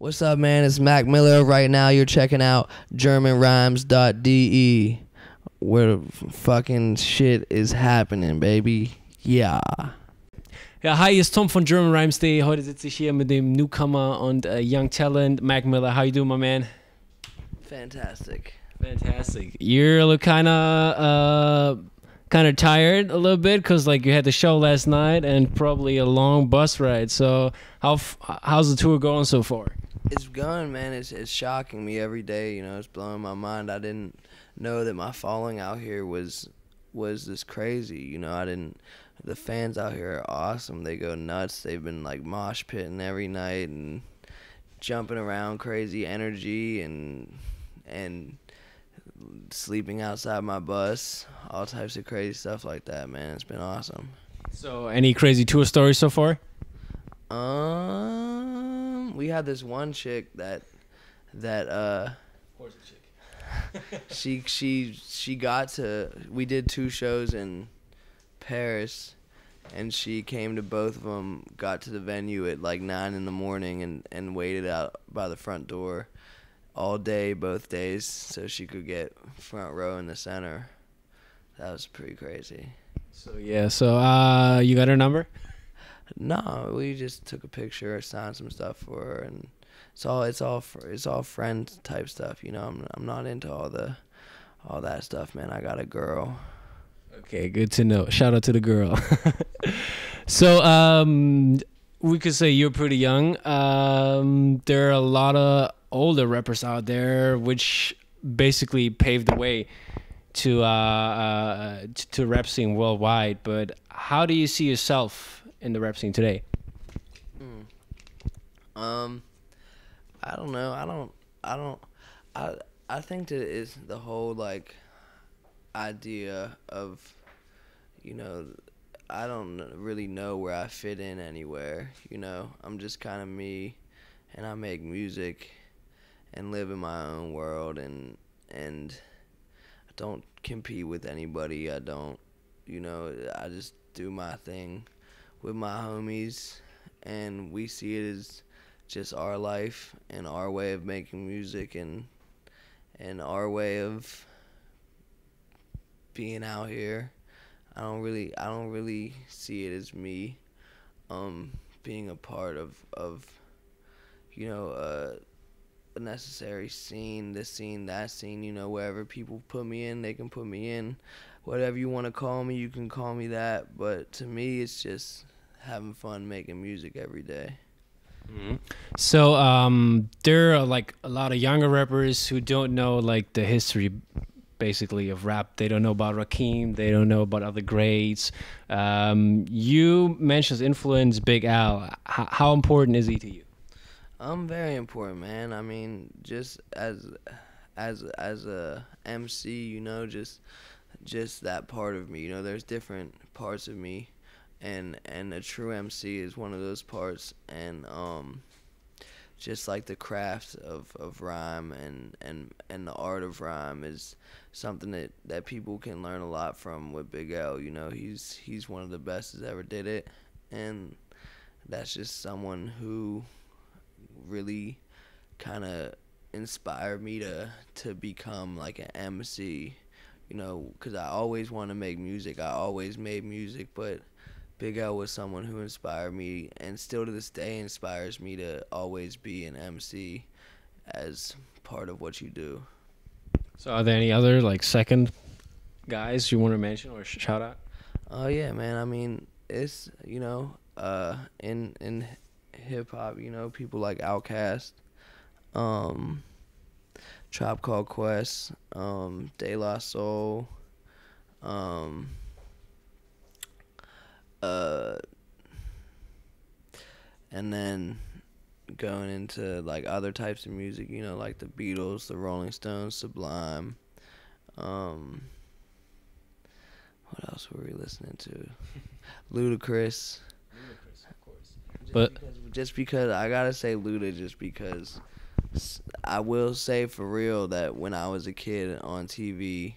What's up, man? It's Mac Miller. Right now, you're checking out GermanRhymes.de, where the fucking shit is happening, baby. Yeah. Ja, hi, hier ist Tom von GermanRhymes.de. Heute sitze ich hier mit dem Newcomer und Young Talent, Mac Miller. How you doing, my man? Fantastic. Fantastic. You're kind of tired a little bit because like you had the show last night and probably a long bus ride. So how's the tour going so far? It's going, man. It's shocking me every day. You know, it's blowing my mind. I didn't know that my following out here was this crazy. You know, the fans out here are awesome. They go nuts. They've been like mosh pitting every night and jumping around, crazy energy and sleeping outside my bus, all types of crazy stuff like that, man. It's been awesome. So any crazy tour stories so far? We had this one chick that Where's the chick? she got to, we did 2 shows in Paris, and she came to both of them, got to the venue at like 9 in the morning and waited out by the front door all day, both days, so she could get front row in the center. That was pretty crazy. So yeah, you got her number? No, we just took a picture, signed some stuff for her, and it's all friend type stuff. You know, I'm not into all that stuff, man. I got a girl. Okay, good to know. Shout out to the girl. So we could say you're pretty young. There are a lot of older rappers out there, which basically paved the way to rap scene worldwide. But how do you see yourself in the rap scene today? I don't know. I think that it's the whole like idea of, you know, I don't really know where I fit in anywhere. You know, I'm just kind of me, and I make music and live in my own world, and I don't compete with anybody. I don't, you know, I just do my thing with my homies, and we see it as just our life and our way of making music and our way of being out here. I don't really see it as me being a part of you know, a necessary scene, this scene, that scene. You know, wherever people put me in, they can put me in. Whatever you want to call me, you can call me that. But to me, it's just having fun making music every day. Mm-hmm. So there are like a lot of younger rappers who don't know like the history basically of rap. They don't know about Rakim, they don't know about other greats. You mentioned influence Big Al. How important is he to you? Very important, man. I mean, just as a MC, you know, just that part of me. You know, there's different parts of me, and a true MC is one of those parts. And just like the craft of rhyme and the art of rhyme is something that people can learn a lot from with Big L. You know, he's one of the best that ever did it, and that's just someone who really kind of inspired me to become like an MC, you know, because I always wanted to make music. I always made music, but Big L was someone who inspired me, and still to this day inspires me to always be an MC as part of what you do. So are there any other like second guys you want to mention or shout out? Oh yeah, man. I mean, it's, you know, in hip hop, you know, people like Outkast, Tribe Called Quest, De La Soul, and then going into like other types of music, you know, like the Beatles, the Rolling Stones, Sublime. What else were we listening to? Ludacris. Just because I gotta say Luda, just because I will say for real that when I was a kid on TV,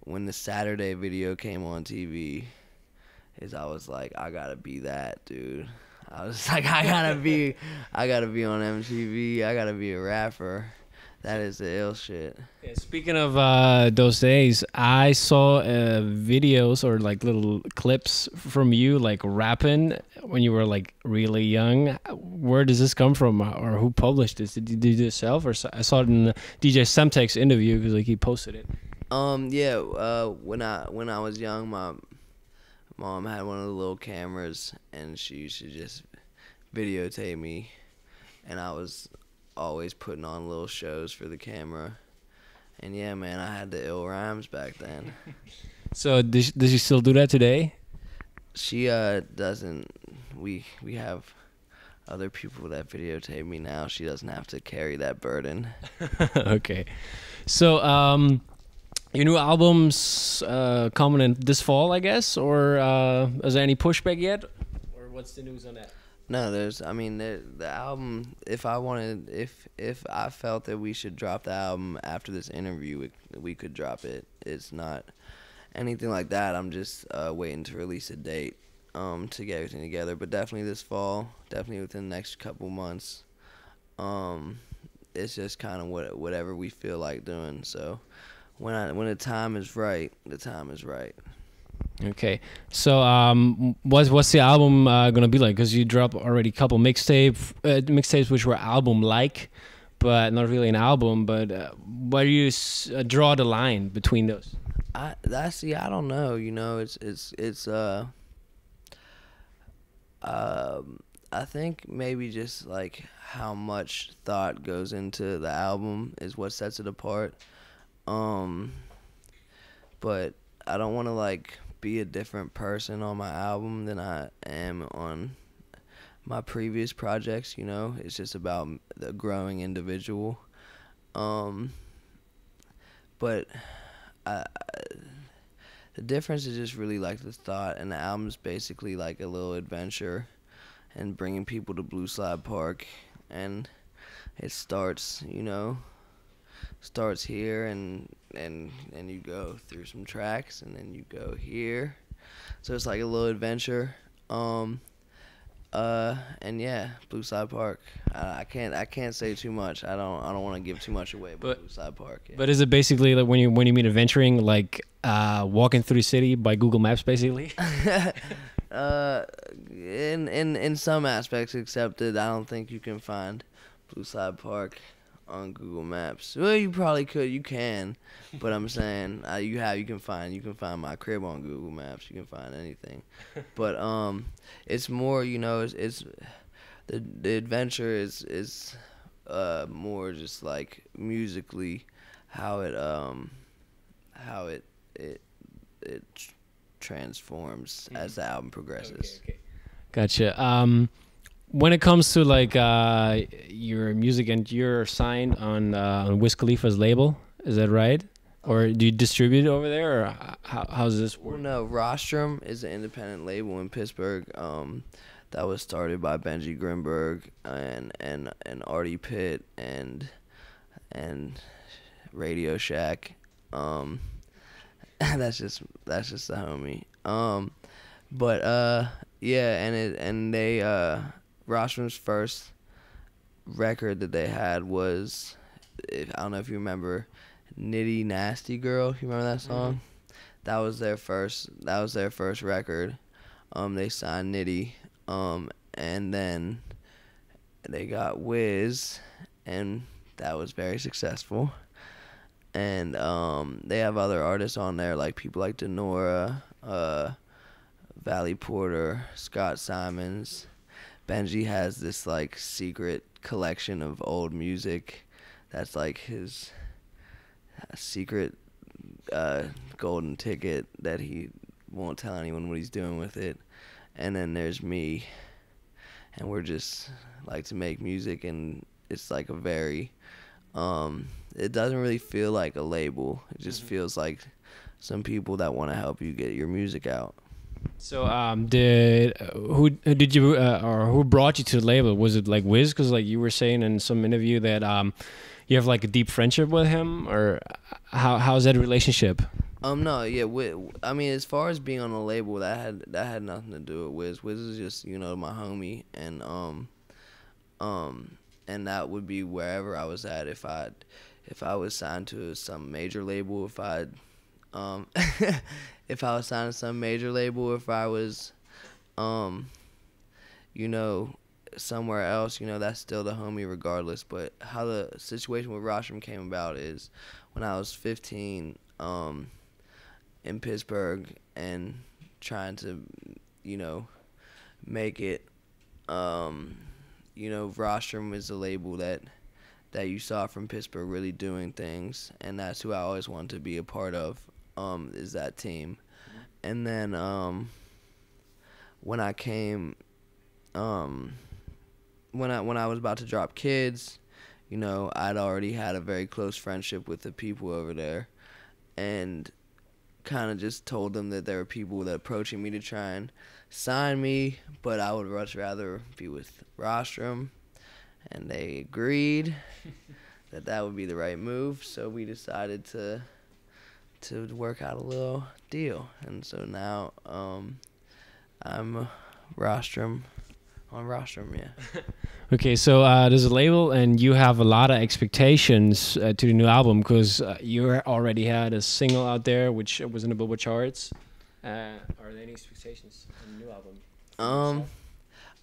when the Saturday video came on TV, I was like, I gotta be that dude. I was like, I gotta be on MTV. I gotta be a rapper. That is the ill shit. Yeah, speaking of those days, I saw videos or like little clips from you like rapping when you were like really young. Where does this come from, or who published this? Did you do this yourself, or I saw it in the DJ Semtek's interview because like he posted it. When I was young, my mom had one of the little cameras, and she used to just videotape me, and I was always putting on little shows for the camera. And yeah, man, I had the ill rhymes back then. So does she still do that today? She doesn't. We have other people that videotape me now. She doesn't have to carry that burden. Okay. So your new album's coming in this fall, I guess, or is there any pushback yet? Or what's the news on that? No, the album, if I felt that we should drop the album after this interview, we could drop it. It's not anything like that. I'm just waiting to release a date to get everything together. But definitely this fall, definitely within the next couple months. It's just kind of whatever we feel like doing. So when the time is right, the time is right. Okay, so what's the album gonna be like? Because you dropped already a couple mixtapes which were album-like, but not really an album. But where do you draw the line between those? I don't know. You know, I think maybe just like how much thought goes into the album is what sets it apart. But I don't want to like be a different person on my album than I am on my previous projects, you know. It's just about the growing individual. But the difference is just really like the thought, and the album's basically like a little adventure and bringing people to Blue Slide Park, and it starts here and you go through some tracks, and then you go here, so it's like a little adventure. And yeah, Blue Slide Park. I can't say too much. I don't want to give too much away about Blue Slide Park. Yeah. But is it basically like when you mean adventuring, like walking through the city by Google Maps, basically? In some aspects, except that I don't think you can find Blue Slide Park on Google Maps. Well, you probably could. You can, but I'm saying you can find my crib on Google Maps. You can find anything, but it's more, you know, it's the adventure is more just like musically how it transforms as the album progresses. Okay. Gotcha. When it comes to like your music, and you're signed on Wiz Khalifa's label, is that right? Or do you distribute it over there, or how's this work? Well, no, Rostrum is an independent label in Pittsburgh that was started by Benji Grimberg and Artie Pitt and Radio Shack. That's just the homie. Yeah, and they Rostrum's first record that they had was, I don't know if you remember, Nitty Nasty Girl. You remember that song? Mm-hmm. That was their first record. They signed Nitty, and then they got Wiz, and that was very successful. And they have other artists on there, like people like Denora, Valley Porter, Scott Simons. Benji has this like secret collection of old music that's like his secret golden ticket that he won't tell anyone what he's doing with it. And then there's me, and we're just like to make music, and it's like a very it doesn't really feel like a label. It just feels like some people that want to help you get your music out. So who did you or who brought you to the label? Was it like Wiz? Because like you were saying in some interview that you have like a deep friendship with him, or how's that relationship? No, yeah. I mean, as far as being on a label, that had nothing to do with Wiz. Wiz is just my homie, and that would be wherever I was at. If I was signed to some major label, if I was signed to some major label, if I was, you know, somewhere else, that's still the homie regardless. But how the situation with Rostrum came about is when I was 15, in Pittsburgh and trying to, make it, Rostrum is a label that you saw from Pittsburgh really doing things, and that's who I always wanted to be a part of, is that team. And then when I came, when I was about to drop Kids, I'd already had a very close friendship with the people over there, and kind of just told them that there were people that approaching me to try and sign me, but I would much rather be with Rostrum, and they agreed that would be the right move. So we decided to work out a little deal, and so now I'm Rostrum on Rostrum, yeah. Okay, so there's a label, and you have a lot of expectations to the new album because you already had a single out there which was in the Billboard charts. Are there any expectations on the new album?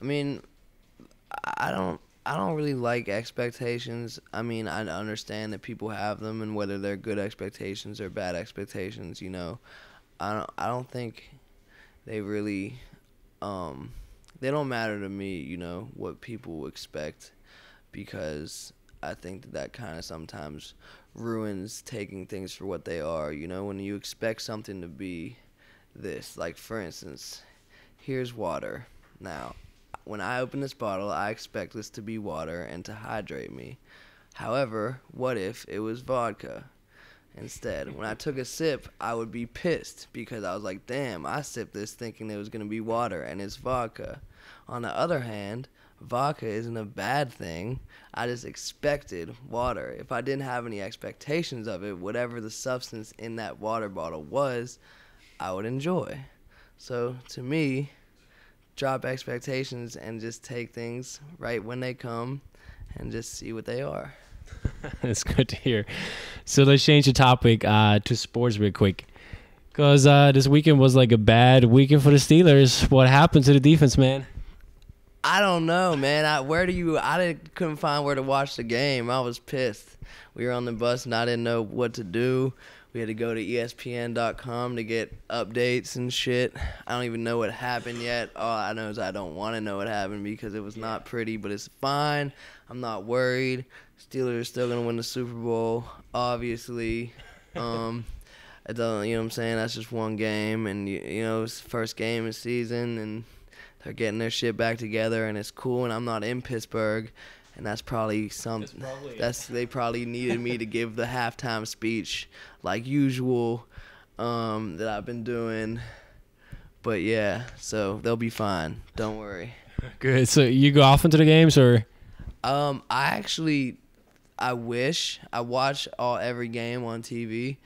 I mean, I don't really like expectations. I mean, I understand that people have them, and whether they're good expectations or bad expectations, I don't think they really they don't matter to me, what people expect, because I think that kind of sometimes ruins taking things for what they are. When you expect something to be this, like for instance, here's water. Now, when I open this bottle, I expect this to be water and to hydrate me. However, what if it was vodka instead? When I took a sip, I would be pissed because I was like, damn, I sipped this thinking it was going to be water and it's vodka. On the other hand, vodka isn't a bad thing. I just expected water. If I didn't have any expectations of it, whatever the substance in that water bottle was, I would enjoy. So to me, drop expectations and just take things right when they come and just see what they are. That's good to hear. So let's change the topic to sports real quick. Because this weekend was like a bad weekend for the Steelers. What happened to the defense, man? I don't know, man. Couldn't find where to watch the game. I was pissed. We were on the bus and I didn't know what to do. We had to go to ESPN.com to get updates and shit. I don't even know what happened yet. All I know is I don't want to know what happened because it was not pretty, but it's fine. I'm not worried. Steelers are still going to win the Super Bowl, obviously. I don't, you know what I'm saying? That's just one game, and it's the first game of the season, and they're getting their shit back together, and it's cool. And I'm not in Pittsburgh, and that's probably something. They probably needed me to give the halftime speech like usual that I've been doing. But yeah, so they'll be fine. Don't worry. Good. So you go often to the games, or? I wish I watch every game on TV.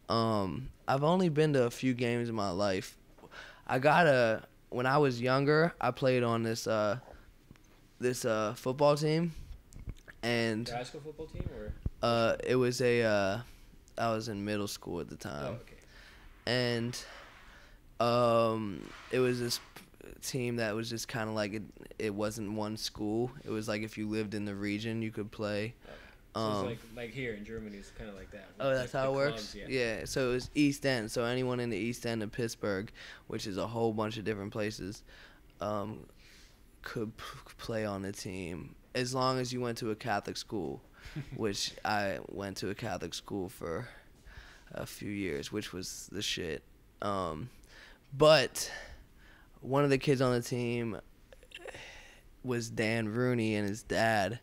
I've only been to a few games in my life. When I was younger, I played on this football team, and high school football team, or? It was I was in middle school at the time. Oh, okay. And it was this team that was just kind of like it wasn't one school. It was like if you lived in the region, you could play. So it's like here in Germany, it's kind of like that. Oh, that's how it works? Clubs, Yeah, so it was East End. So anyone in the East End of Pittsburgh, which is a whole bunch of different places, could play on the team as long as you went to a Catholic school, which I went to a Catholic school for a few years, which was the shit. But one of the kids on the team was Dan Rooney, and his dad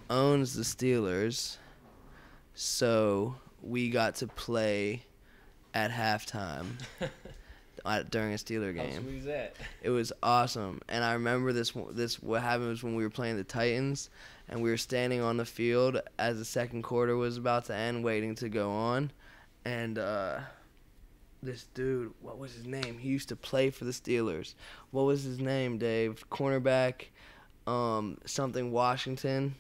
owns the Steelers, so we got to play at halftime during a Steeler game. How sweet is that? It was awesome, and I remember this. What happened was when we were playing the Titans, and we were standing on the field as the second quarter was about to end, waiting to go on, and this dude, what was his name? He used to play for the Steelers. What was his name, Dave? Cornerback, something Washington.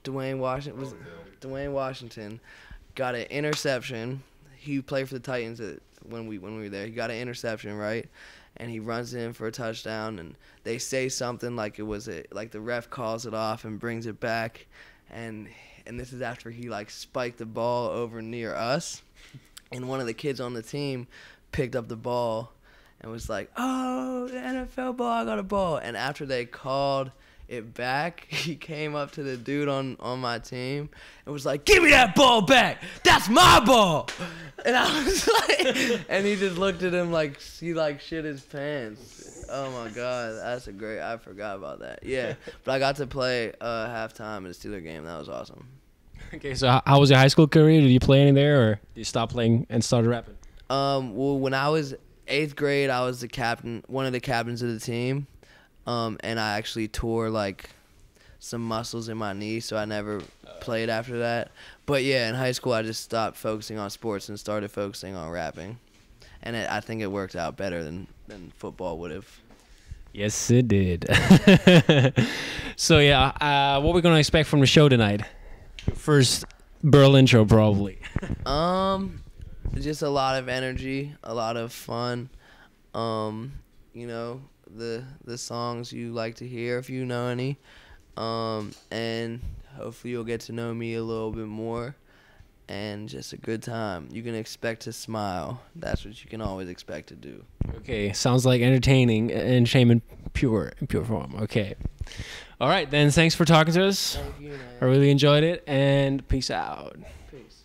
Dwayne Washington was Dwayne Washington got an interception. He played for the Titans when we were there. He got an interception, right? And he runs in for a touchdown, and they say something like the ref calls it off and brings it back, and this is after he like spiked the ball over near us, and one of the kids on the team picked up the ball and was like, "Oh, the NFL ball, I got a ball." And after they called it back, he came up to the dude on my team and was like, "Give me that ball back! That's my ball!" And I was like, and he just looked at him like he like shit his pants. Oh my God, that's a great. I forgot about that. Yeah, but I got to play halftime in the Steeler game. That was awesome. Okay, so how was your high school career? Did you play any there, or did you stop playing and started rapping? Well, when I was 8th grade, I was the captain, one of the captains of the team. And I actually tore like some muscles in my knee, so I never played after that. But yeah, in high school, I just stopped focusing on sports and started focusing on rapping. And I think it worked out better than football would have. Yes, it did. So yeah, what we're gonna expect from the show tonight? First Burl intro, probably. Just a lot of energy, a lot of fun. You know, the songs you like to hear if you know any, and hopefully you'll get to know me a little bit more, and just a good time. You can expect to smile. That's what you can always expect to do. Okay, sounds like entertaining and shame in pure form. Okay, all right then. Thanks for talking to us. Thank you, man. I really enjoyed it, and peace out. Peace.